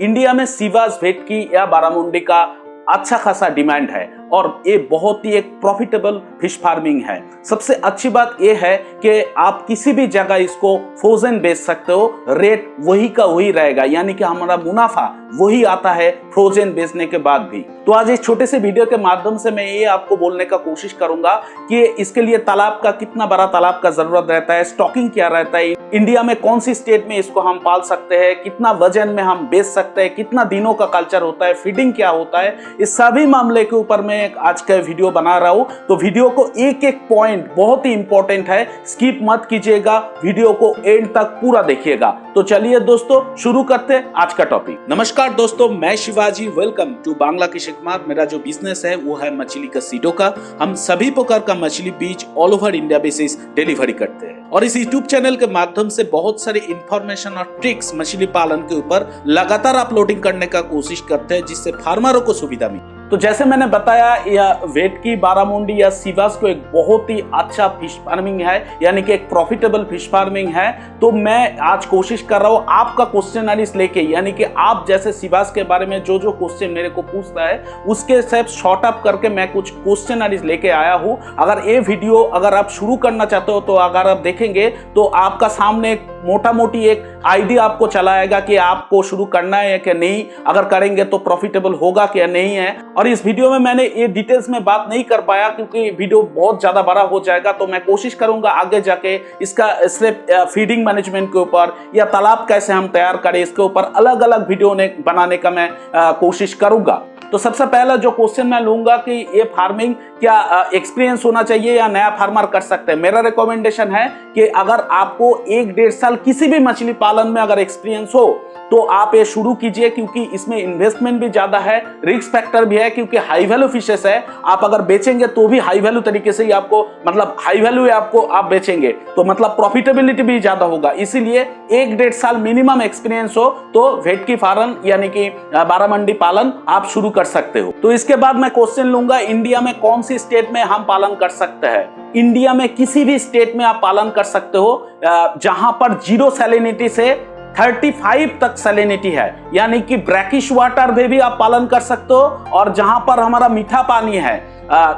India में सीवास, भेटकी या बारामुंडी का अच्छा खासा डिमांड है और ये बहुत ही एक प्रॉफिटेबल फिश फार्मिंग है। सबसे अच्छी बात ये है कि आप किसी भी जगह इसको फ्रोजन बेच सकते हो, रेट वही का वही रहेगा, यानी कि हमारा मुनाफा वही आता है फ्रोजन बेचने के बाद भी। तो आज इस छोटे से वीडियो के माध्यम से मैं ये आपको बोलने का कोशिश करूंगा कि इसके लिए तालाब का कितना बड़ा तालाब का जरूरत रहता है, स्टॉकिंग क्या रहता है, इंडिया में कौन सी स्टेट में इसको हम पाल सकते हैं, कितना वजन में हम बेच सकते हैं, कितना दिनों का कल्चर होता है, फीडिंग क्या होता है, इस सभी मामले के ऊपर मैं आज का वीडियो बना रहा हूं। तो वीडियो को एक एक पॉइंट बहुत ही इंपॉर्टेंट है, स्किप मत कीजिएगा, वीडियो को एंड तक पूरा देखिएगा। तो चलिए दोस्तों शुरू करते हैं आज का टॉपिक। नमस्कार दोस्तों, मैं शिवाजी, वेलकम टू बांग्ला की शिकमार। मेरा जो बिजनेस है वो है मछली का सीडो का। हम सभी प्रकार का मछली बीज all over India basis delivery करते हैं और इस यूट्यूब चैनल के माध्यम से बहुत सारे इंफॉर्मेशन और ट्रिक्स मछली पालन के ऊपर लगातार अपलोडिंग करने का कोशिश करते हैं, जिससे फार्मरों को सुविधा मिले। तो जैसे मैंने बताया, यह भेटकी, बारामुंडी या सीवास को एक बहुत ही अच्छा फिश फार्मिंग है, यानी कि एक प्रॉफिटेबल फिश फार्मिंग है। तो मैं आज कोशिश कर रहा हूँ आपका क्वेश्चनरीज लेके, यानी कि आप जैसे सीवास के बारे में जो जो क्वेश्चन मेरे को पूछता है उसके सब शॉर्ट अप करके मैं कुछ क्वेश्चनरीज लेके आया हूँ। अगर ये वीडियो अगर आप शुरू करना चाहते हो तो अगर आप देखेंगे तो आपका सामने मोटा मोटी एक आइडिया आपको चला आएगा कि आपको शुरू करना है कि नहीं, अगर करेंगे तो प्रॉफिटेबल होगा क्या नहीं है। और इस वीडियो में मैंने ये डिटेल्स में बात नहीं कर पाया क्योंकि वीडियो बहुत ज्यादा बड़ा हो जाएगा। तो मैं कोशिश करूंगा आगे जाके इसका सिर्फ फीडिंग मैनेजमेंट के ऊपर या तालाब कैसे हम तैयार करें इसके ऊपर अलग अलग वीडियो बनाने का मैं कोशिश करूंगा। तो सबसे पहला जो क्वेश्चन मैं लूंगा कि ये फार्मिंग क्या एक्सपीरियंस होना चाहिए या नया फार्मर कर सकते हैं। मेरा रिकमेंडेशन है कि अगर आपको 1-1.5 साल किसी भी मछली पालन में अगर एक्सपीरियंस हो तो आप ये शुरू कीजिए, क्योंकि इसमें इन्वेस्टमेंट भी ज्यादा है, रिस्क फैक्टर भी है, क्योंकि हाई वैल्यू फिशेस है। आप अगर बेचेंगे तो भी हाई वैल्यू तरीके से ही आपको, मतलब हाई वैल्यू आपको आप बेचेंगे तो मतलब प्रॉफिटेबिलिटी भी ज्यादा होगा। इसीलिए 1-1.5 साल मिनिमम एक्सपीरियंस हो तो भेटकी फार्म यानी कि बारामुंडी पालन आप शुरू कर सकते हो। तो इसके बाद मैं क्वेश्चन लूंगा, इंडिया में कौन सी स्टेट में हम पालन कर सकते हैं। इंडिया में किसी भी स्टेट में आप पालन कर सकते हो जहां पर 0 सैलिनिटी से 35 तक सैलिनिटी है, यानी कि ब्रैकिश वाटर में भी आप पालन कर सकते हो और जहां पर हमारा मीठा पानी है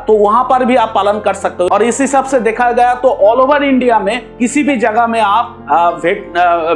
तो वहां पर भी आप पालन कर सकते हो। और इस हिसाब से देखा गया तो ऑल ओवर इंडिया में किसी भी जगह में आप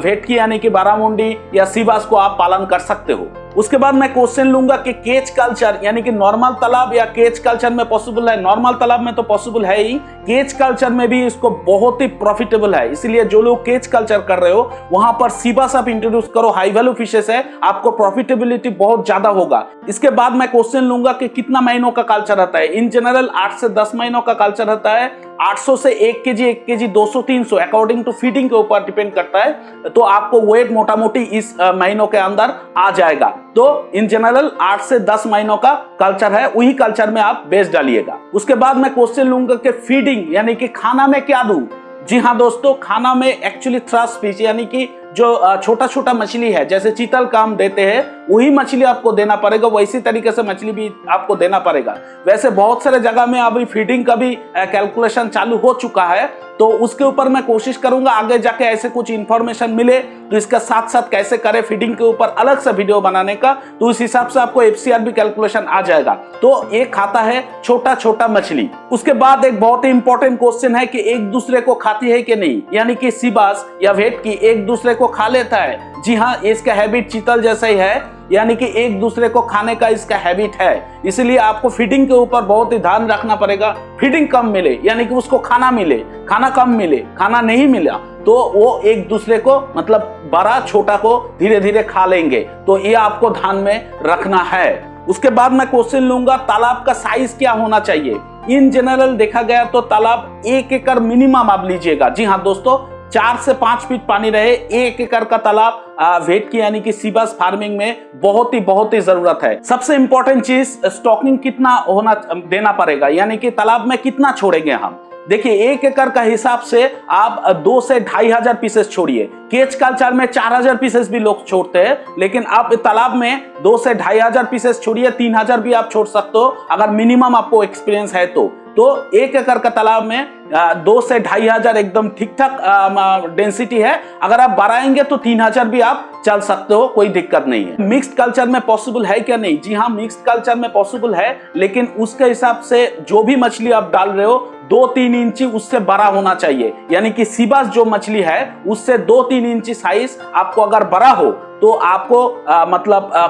भेटकी यानी कि बारामुंडी या सीवास को आप पालन कर सकते हो। उसके बाद मैं क्वेश्चन लूंगा कि केज कल्चर यानी कि नॉर्मल तालाब या केज कल्चर में पॉसिबल है। नॉर्मल तालाब में तो पॉसिबल है ही, केज कल्चर में भी इसको बहुत ही प्रॉफिटेबल है। इसलिए जो लोग केज कल्चर कर रहे हो वहां पर सीवास आप इंट्रोड्यूस करो, हाई वैल्यू फिशेस है, आपको प्रॉफिटेबिलिटी बहुत ज्यादा होगा। इसके बाद मैं क्वेश्चन लूंगा कि कितना महीनों का कल्चर रहता है। इन जनरल 8 से 10 महीनों का कल्चर रहता है। 800 से 1 केजी 200-300 अकॉर्डिंग टू फीडिंग के ऊपर डिपेंड करता है। तो आपको वेट मोटा मोटी इस महीनों के अंदर आ जाएगा। तो इन जनरल 8 से 10 महीनों का कल्चर है, वही कल्चर में आप बेच डालिएगा। उसके बाद मैं क्वेश्चन लूंगा कि फीडिंग यानी कि खाना में क्या दूं। जी हाँ दोस्तों, खाना में एक्चुअली थ्रस्ट फिश यानी कि जो छोटा छोटा मछली है, जैसे चीतल काम देते हैं वही मछली आपको देना पड़ेगा, वैसी तरीके से मछली भी आपको देना पड़ेगा। वैसे बहुत सारे जगह में अभी फीडिंग का भी कैलकुलेशन चालू हो चुका है, तो उसके ऊपर मैं कोशिश करूंगा आगे जाके ऐसे कुछ इंफॉर्मेशन मिले तो इसका साथ साथ कैसे करें फीडिंग के ऊपर अलग से वीडियो बनाने का, तो उस हिसाब से आपको FCR भी कैलकुलेशन आ जाएगा। तो ये खाता है छोटा छोटा मछली। उसके बाद एक बहुत ही इंपॉर्टेंट क्वेश्चन है कि एक दूसरे को खाती है कि नहीं, यानी कि सीबास या भेटकी एक दूसरे को खा लेता है। जी हाँ, इसका हैबिट चीतल जैसा ही है, यानी कि एक दूसरे को खाने का इसका हैबिट है। इसलिए आपको फीडिंग के ऊपर बहुत ही ध्यान रखना पड़ेगा। फीडिंग कम मिले यानी कि उसको खाना मिले, खाना कम मिले, खाना नहीं मिला तो वो एक दूसरे को मतलब बड़ा छोटा को धीरे धीरे खा लेंगे। तो ये आपको ध्यान में रखना है। उसके बाद मैं क्वेश्चन लूंगा, तालाब का साइज क्या होना चाहिए। इन जनरल देखा गया तो तालाब 1 एकड़ मिनिमम आप लीजिएगा। जी हाँ दोस्तों, 4 से 5 फीट पानी रहे। 1 एकड़ का तालाब भेटकी यानी कि सीबास फार्मिंग में बहुत ही जरूरत है। सबसे इंपॉर्टेंट चीज स्टॉकिंग कितना होना देना पड़ेगा, यानी कि तालाब में कितना छोड़ेंगे हम। देखिए 1 एकड़ का हिसाब से आप 2 से 2,500 पीसेस छोड़िए। केज कल्चर में 4,000 पीसेस भी लोग छोड़ते हैं, लेकिन आप तालाब में 2 से 2,500 पीसेस छोड़िए। 3,000 भी आप छोड़ सकते हो अगर मिनिमम आपको एक्सपीरियंस है तो 1 एकड़ का तालाब में 2 से 2,500 एकदम ठीक ठाक डेंसिटी है। अगर आप बढ़ाएंगे तो 3,000 भी आप चल सकते हो, कोई दिक्कत नहीं है। मिक्स्ड कल्चर में पॉसिबल है क्या? नहीं, जी हाँ, मिक्स्ड कल्चर में पॉसिबल है, लेकिन उसके हिसाब से जो भी मछली आप डाल रहे हो 2-3 इंची उससे बड़ा होना चाहिए। यानी कि सीबास जो मछली है उससे 2-3 इंची साइज आपको अगर बड़ा हो तो आपको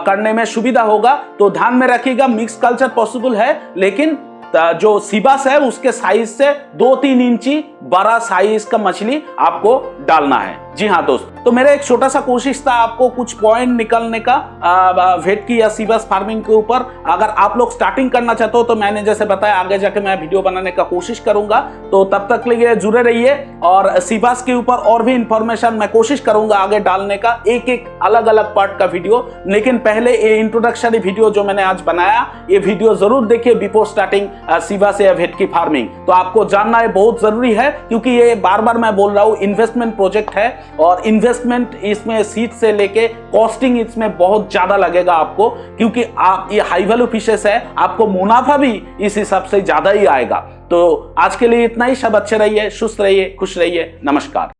करने में सुविधा होगा। तो ध्यान में रखिएगा, मिक्स कल्चर पॉसिबल है, लेकिन जो सीबास है उसके साइज से 2-3 इंची बड़ा साइज का मछली आपको डालना है। जी हाँ दोस्त, तो मेरा एक छोटा सा कोशिश था आपको कुछ पॉइंट निकालने का भेटकी या सीबास फार्मिंग के ऊपर। अगर आप लोग स्टार्टिंग करना चाहते हो तो मैंने जैसे बताया आगे जाके मैं वीडियो बनाने का कोशिश करूंगा, तो तब तक के लिए जुड़े रहिए। और सीबास के ऊपर और भी इंफॉर्मेशन मैं कोशिश करूंगा आगे डालने का, एक अलग अलग पार्ट का वीडियो। लेकिन पहले ये इंट्रोडक्शनरी वीडियो जो मैंने आज बनाया, ये वीडियो जरूर देखिए बिफोर स्टार्टिंग सीबास या भेटकी फार्मिंग। तो आपको जानना है बहुत जरूरी है, क्योंकि ये बार बार मैं बोल रहा हूँ इन्वेस्टमेंट प्रोजेक्ट है, और इन्वेस्टमेंट इसमें सीड से लेके कॉस्टिंग इसमें बहुत ज्यादा लगेगा आपको, क्योंकि आप ये हाई वैल्यू फिशेस है, आपको मुनाफा भी इस हिसाब से ज्यादा ही आएगा। तो आज के लिए इतना ही। सब अच्छे रहिए, सुस्त रहिए, खुश रहिए। नमस्कार।